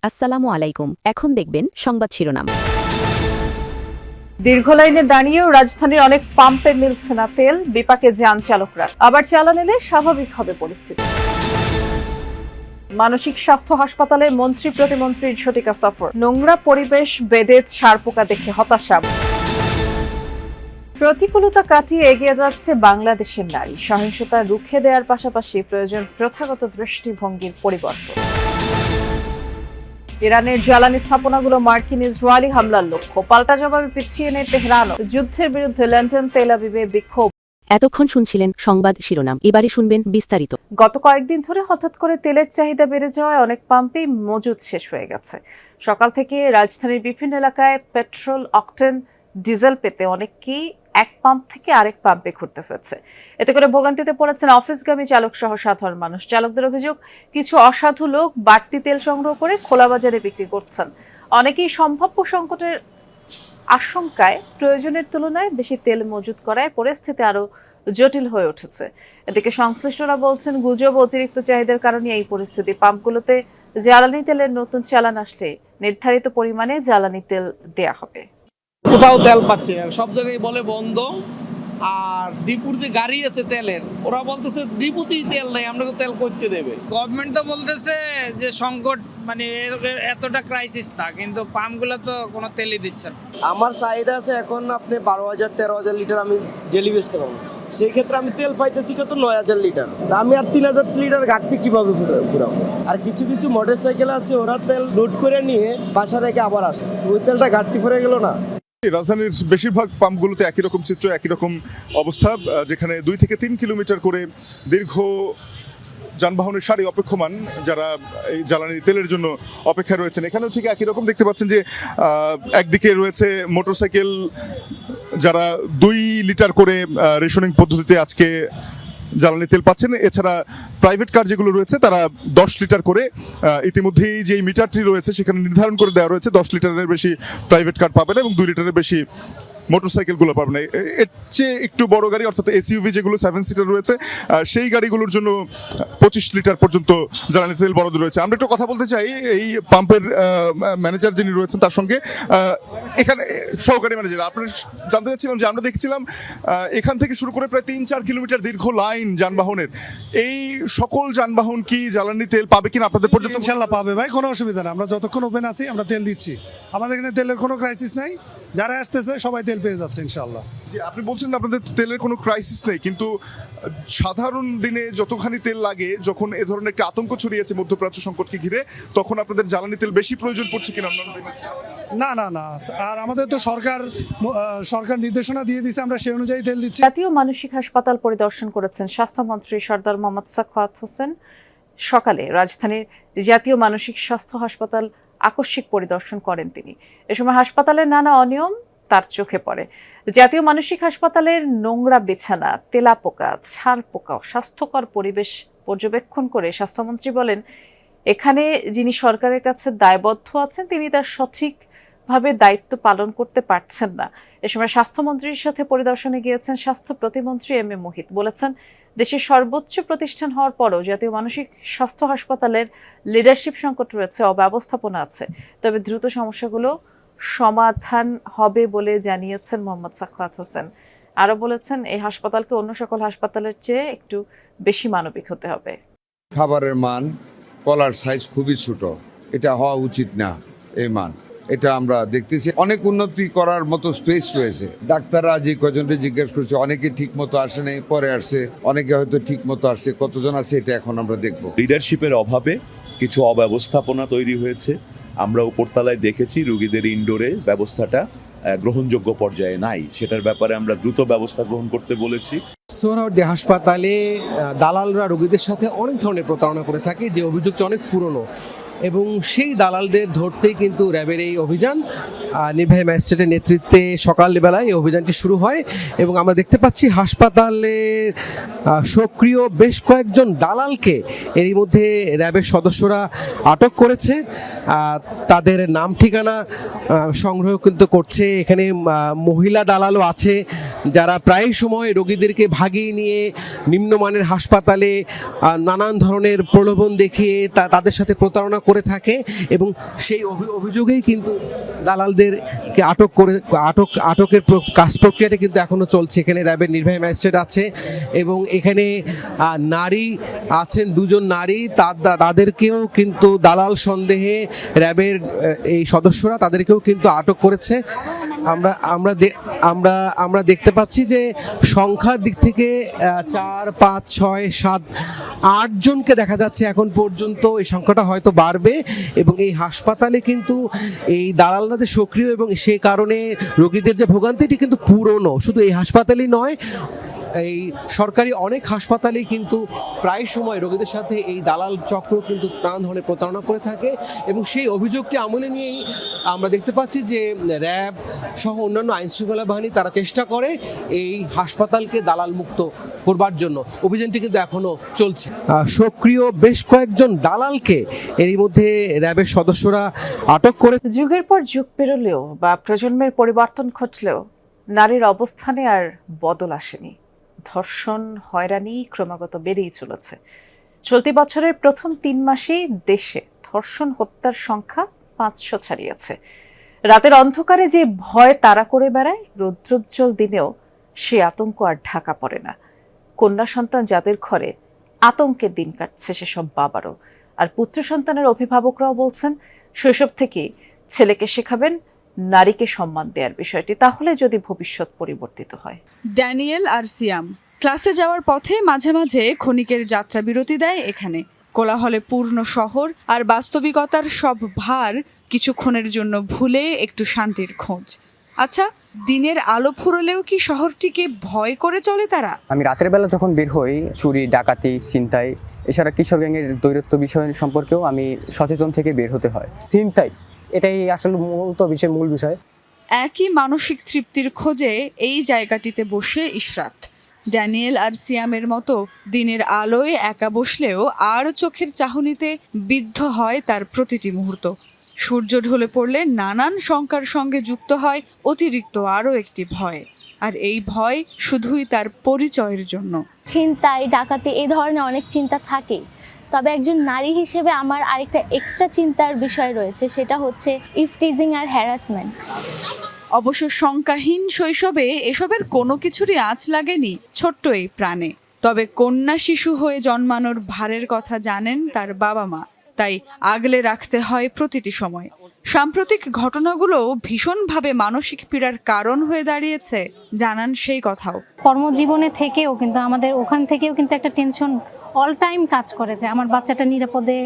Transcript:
আসসালামু আলাইকুম। এখন দেখবেন সংবাদ শিরোনাম। দীর্ঘ লাইনে দাঁড়িয়েও রাজধানীর অনেক পাম্পে মিলছে না তেল, বিপাকে যান চালকরা। আবার চালান এলে স্বাভাবিক হবে পরিস্থিতি। মানসিক স্বাস্থ্য হাসপাতালে মন্ত্রী প্রতিমন্ত্রীর ঝটিকা সফর, নোংরা পরিবেশ, বেডে ছারপোকা দেখে হতাশা। প্রতিকূলতা কাটিয়ে এগিয়ে যাচ্ছে বাংলাদেশের নারী। সহিংসতা রুখে দেওয়ার পাশাপাশি প্রয়োজন প্রথাগত দৃষ্টিভঙ্গির পরিবর্তন। ইরানের জ্বালানি স্থাপনাগুলো মার্কিন ইসরায়েলি হামলার লক্ষ্য, পাল্টা জবাবে পিছিয়ে নেয় তেহরানও। যুদ্ধের বিরুদ্ধে লন্ডন তেল আবিবে বিক্ষোভ। এতক্ষণ শুনছিলেন সংবাদ শিরোনাম, এবারে শুনবেন বিস্তারিত। গত কয়েকদিন ধরে হঠাৎ করে তেলের চাহিদা বেড়ে যাওয়ায় অনেক পাম্পেই মজুদ শেষ হয়ে গেছে। সকাল থেকে রাজধানীর বিভিন্ন এলাকায় পেট্রোল, অকটেন, ডিজেল পেতে অনেকেই এক পাম্প থেকে আরেক পাম্পে ঘুরতে হয়েছে। এতে করে ভোগান্তিতে পড়েছেন অফিসগামী চালক সহ সাধারণ মানুষ। চালকদের অভিযোগ, কিছু অসাধু লোক বাড়তি তেল সংগ্রহ করে খোলা বাজারে বিক্রি করছেন। অনেকেই সম্ভাব্য সংকটের আশঙ্কায় প্রয়োজনের তুলনায় বেশি তেল মজুত করায় পরিস্থিতি আরো জটিল হয়ে উঠেছে। এদিকে সংশ্লিষ্টরা বলছেন, গুজব অতিরিক্ত চাহিদার কারণে এই পরিস্থিতি। পাম্পগুলোতে জ্বালানি তেলের নতুন চালান আসতে নির্ধারিত পরিমাণে জ্বালানি তেল দেয়া হবে। কোথাও তেল পাচ্ছি না, সব জায়গায় বলে বন্ধ। আর ডিপুর যে গাড়ি আছে তেলের, ওরা বলতেছে ডিপুতেই তেল নেই, আপনাকে তেল করতে দেবে। গভর্নমেন্ট তো বলতেছে যে সংকট, মানে এতটা ক্রাইসিস না, কিন্তু পাম্পগুলো তো কোনো তেলই দিচ্ছে না। আমার চাহিদা আছে এখন আপনি 12,000 13,000 লিটার আমি ডেলি বেচতে পারবো। সেই ক্ষেত্রে আমি তেল পাইতেছি কত 9,000 লিটার। তা আমি আর 3,000 লিটার ঘাটতি কিভাবে পুরাবো? আর কিছু কিছু মোটর সাইকেল আছে, ওরা তেল লোড করে নিয়ে বাসা রেখে আবার আসে, ওই তেলটা ঘাটতি পড়ে গেল না। রাজধানীর বেশিরভাগ পাম্পগুলোতে একই রকম চিত্র, একই রকম অবস্থা, যেখানে 2 থেকে 3 কিলোমিটার করে দীর্ঘ যানবাহনের সারি অপেক্ষমান, যারা এই জ্বালানি তেলের জন্য অপেক্ষায় রয়েছেন। এখানেও ঠিক একই রকম দেখতে পাচ্ছেন যে একদিকে রয়েছে মোটরসাইকেল, যারা 2 লিটার করে রেশনিং পদ্ধতিতে আজকে জ্বালানি তেল পাচ্ছেন। এছাড়া প্রাইভেট কার যেগুলো রয়েছে তারা 10 লিটার করে, ইতিমধ্যেই যে মিটারটি রয়েছে সেখানে নির্ধারণ করে দেওয়া রয়েছে 10 লিটারের বেশি প্রাইভেট কার পাবে না এবং 2 লিটারের বেশি মোটরসাইকেলগুলো পাবে না। এর চেয়ে একটু বড় গাড়ি, অর্থাৎ এসইউভি যেগুলো 7 সিটার রয়েছে, সেই গাড়িগুলোর জন্য 25 লিটার পর্যন্ত জ্বালানি তেল বরাদ্দ রয়েছে। আমরা একটু কথা বলতে চাই এই পাম্পের ম্যানেজার যিনি রয়েছেন তার সঙ্গে। এখানে সহকারী ম্যানেজার, আপনার জানতে চাচ্ছিলাম যে আমরা দেখছিলাম এখান থেকে শুরু করে প্রায় 3-4 কিলোমিটার দীর্ঘ লাইন যানবাহনের, এই সকল যানবাহন কি জ্বালানি তেল পাবে কিনা আপনাদের পর্যন্ত? ইনশাল্লাহ পাবে ভাই, কোনো অসুবিধা না। আমরা যতক্ষণ ওপেন আছি আমরা তেল দিচ্ছি, আমাদের এখানে তেলের কোনো ক্রাইসিস নাই। যারা আসতেছে সবাই তেল পেয়ে যাচ্ছে ইনশাল্লাহ। আপনি বলছেন আপনাদের তেলের কোনো ক্রাইসিস নেই, কিন্তু সাধারণ দিনে যতখানি তেল লাগে, যখন এ ধরনের একটা আতঙ্ক ছড়িয়েছে মধ্যপ্রাচ্য সংকটকে ঘিরে, তখন আপনাদের জ্বালানি তেল বেশি প্রয়োজন পড়ছে কিনা? না না না, আর আমাদের তো সরকার নির্দেশনা দিয়ে দিয়েছে, আমরা সেই অনুযায়ী তেল দিচ্ছি। জাতীয় মানসিক হাসপাতাল পরিদর্শন করেছেন স্বাস্থ্যমন্ত্রী সরদার মোহাম্মদ সাখাওয়াত হোসেন। সকালে রাজধানীর জাতীয় মানসিক স্বাস্থ্য হাসপাতাল আকস্মিক পরিদর্শন করেন তিনি। এ সময় হাসপাতালের নানা অনিয়ম তার চোখে পড়ে। জাতীয় মানসিক হাসপাতালের নোংরা বিছানা, তেলাপোকা, ছারপোকা, স্বাস্থ্যকর পরিবেশ পর্যবেক্ষণ করে স্বাস্থ্যমন্ত্রী বলেন, এখানে যিনি সরকারের কাছে দায়বদ্ধ আছেন তিনি তার সঠিকভাবে দায়িত্ব পালন করতে পারছেন না। এ সময় স্বাস্থ্যমন্ত্রীর সাথে পরিদর্শনে গিয়েছেন স্বাস্থ্য প্রতিমন্ত্রী এম এ মুহিত। বলেছেন, দেশের সর্বোচ্চ প্রতিষ্ঠান হওয়ার পরও জাতীয় মানসিক স্বাস্থ্য হাসপাতালের লিডারশিপ সংকট রয়েছে, অব্যবস্থাপনা আছে। তবে দ্রুত সমস্যাগুলো সমাধান হবে বলে জানিয়েছেন মোহাম্মদ সাখাওয়াত হোসেন। আরো বলেছেন, এই হাসপাতালকে অন্য সকল হাসপাতালের চেয়ে একটু বেশি মানবিক হতে হবে। খাবারের মান, কলার সাইজ খুবই ছোট, এটা হওয়া উচিত না। এই মান, এটা আমরা দেখতেছি অনেক উন্নতি করার মতো স্পেস রয়েছে। ডাক্তাররা যে কজনকে জিজ্ঞেস করছে, অনেকে ঠিক মতো আসে নাই, পরে আসছে, অনেকে হয়তো ঠিক মতো আসছে, কতজন আছে এটা এখন আমরা দেখবো। লিডারশিপের অভাবে কিছু অব্যবস্থাপনা তৈরি হয়েছে। আমরা উপরতলায় দেখেছি রোগীদের ইনডোরে ব্যবস্থাটা গ্রহণযোগ্য পর্যায়ে নাই, সেটার ব্যাপারে আমরা দ্রুত ব্যবস্থা গ্রহণ করতে বলেছি। সোহরাওয়ার্দী হাসপাতালে দালালরা রোগীদের সাথে অনেক ধরনের প্রতারণা করে থাকে, যে অভিযোগটা অনেক পুরনো, এবং সেই দালালদের ধরতেই কিন্তু র্যাবের এই অভিযান নির্বাহী ম্যাজিস্ট্রেটের নেতৃত্বে সকালবেলায় এই অভিযানটি শুরু হয়। এবং আমরা দেখতে পাচ্ছি হাসপাতালের সক্রিয় বেশ কয়েকজন দালালকে এরই মধ্যে র্যাবের সদস্যরা আটক করেছে। তাদের নাম ঠিকানা সংগ্রহ কিন্তু করছে। এখানে মহিলা দালালও আছে, যারা প্রায় সময় রোগীদেরকে ভাগিয়ে নিয়ে নিম্নমানের হাসপাতালে নানান ধরনের প্রলোভন দেখিয়ে তাদের সাথে প্রতারণা করে থাকে এবং সেই অভিযোগেই কিন্তু দালালদেরকে আটকের প্রক্রিয়াটা কিন্তু এখনো চলছে। এখানে র্যাবের নির্বাহী ম্যাজিস্ট্রেট আছে এবং এখানে নারী আছেন, 2 জন নারী, তাদেরকেও কিন্তু দালাল সন্দেহে র্যাবের এই সদস্যরা তাদেরকেও কিন্তু আটক করেছে। আমরা দেখতে পাচ্ছি যে সংখ্যার দিক থেকে 4, 5, 6, 7, 8 জনকে দেখা যাচ্ছে এখন পর্যন্ত। এই সংখ্যাটা হয়তো বাড়বে এবং এই হাসপাতালে কিন্তু এই দালালরা যে সক্রিয় এবং সেই কারণে রোগীদের যে ভোগান্তিটি কিন্তু পুরনো, শুধু এই হাসপাতালই নয়, এই সরকারি অনেক হাসপাতালেই কিন্তু প্রায় সময় রোগীদের সাথে এই দালাল চক্র কিন্তু নানান ধরনের প্রতারণা করে থাকে এবং সেই অভিযোগটি আমলে নিয়েই আমরা দেখতে পাচ্ছি যে র্যাব সহ অন্যান্য আইনশৃঙ্খলা বাহিনী তারা চেষ্টা করে এই হাসপাতালকে দালাল মুক্ত করবার জন্য। অভিযানটি কিন্তু এখনো চলছে। সক্রিয় বেশ কয়েকজন দালালকে এরই মধ্যে র্যাবের সদস্যরা আটক করে। যুগের পর যুগ পেরোলেও বা প্রজন্মের পরিবর্তন ঘটলেও নারীর অবস্থানে আর বদল আসেনি। ধর্ষণ, হয়রানি ক্রমাগত বেড়েই চলেছে। চলতি বছরের প্রথম 3 মাসেই দেশে ধর্ষণ হত্যার সংখ্যা 500 ছাড়িয়েছে। রাতের অন্ধকারে যে ভয় তাড়া করে বেড়ায়, রৌদ্রোজ্জ্বল দিনেও সে আতঙ্ক আর ঢাকা পড়ে না। কন্যা সন্তান যাদের ঘরে, আতঙ্কের দিন কাটছে সেসব বাবারও। আর পুত্র সন্তানের অভিভাবকরাও বলছেন শৈশব থেকেই ছেলেকে শেখাবেন নারীকে সম্মান দেওয়ার বিষয়টি, তাহলে যদি ভবিষ্যৎ পরিবর্তিত হয়। ড্যানিয়েল আর সিয়াম ক্লাসে যাওয়ার পথে মাঝে মাঝে ক্ষণিকের যাত্রা বিরতি দেয় এখানে। কোলাহলে পূর্ণ শহর আর বাস্তবিকতার সব ভার কিছুক্ষণের জন্য ভুলে একটু শান্তির খোঁজ। আচ্ছা, দিনের আলো ফুরলেও কি শহরটিকে ভয় করে চলে তারা? আমি রাতের বেলা যখন বের হই, চুরি, ডাকাতি, ছিনতাই, এছাড়া কিশোর গ্যাংয়ের দৈরত্ব বিষয় সম্পর্কেও আমি সচেতন থেকে বের হতে হয়। ছিনতাই এটাই আসলে মূল বিষয়। একই মানসিক তৃপ্তির খোঁজে এই জায়গাটিতে বসে ইশরাত। ড্যানিয়েল আর সিয়ামের মতো দিনের আলোয় একা বসলেও আর চোখের চাহনিতে বিদ্ধ হয় তার প্রতিটি মুহূর্ত। সূর্য ঢলে পড়লে নানান শঙ্কার সঙ্গে যুক্ত হয় অতিরিক্ত আরও একটি ভয়, আর এই ভয় শুধুই তার পরিচয়ের জন্য। ছিনতাই, ডাকাতি এই ধরনের অনেক চিন্তা থাকে, তবে একজন নারী হিসেবে আমার আরেকটা এক্সট্রা চিন্তার বিষয় রয়েছে, সেটা হচ্ছে ইফটিজিং আর হ্যারাসমেন্ট। অবশ্য শঙ্কাহীন শৈশবে এসবের কোনো কিছুরই আঁচ লাগেনি ছোট্ট এই প্রাণে। তবে কন্যা শিশু হয়ে জন্মানোর ভারের কথা জানেন তার বাবা মা, তাই আগলে রাখতে হয় প্রতিটি সময়। সাম্প্রতিক ঘটনাগুলো ভীষণভাবে মানসিক পীড়ার কারণ হয়ে দাঁড়িয়েছে, জানান সেই কথাও। কর্মজীবনে থেকেও কিন্তু আমাদের ওখান থেকেও কিন্তু একটা টেনশন অল টাইম কাজ করে যে আমার বাচ্চাটা নিরাপদে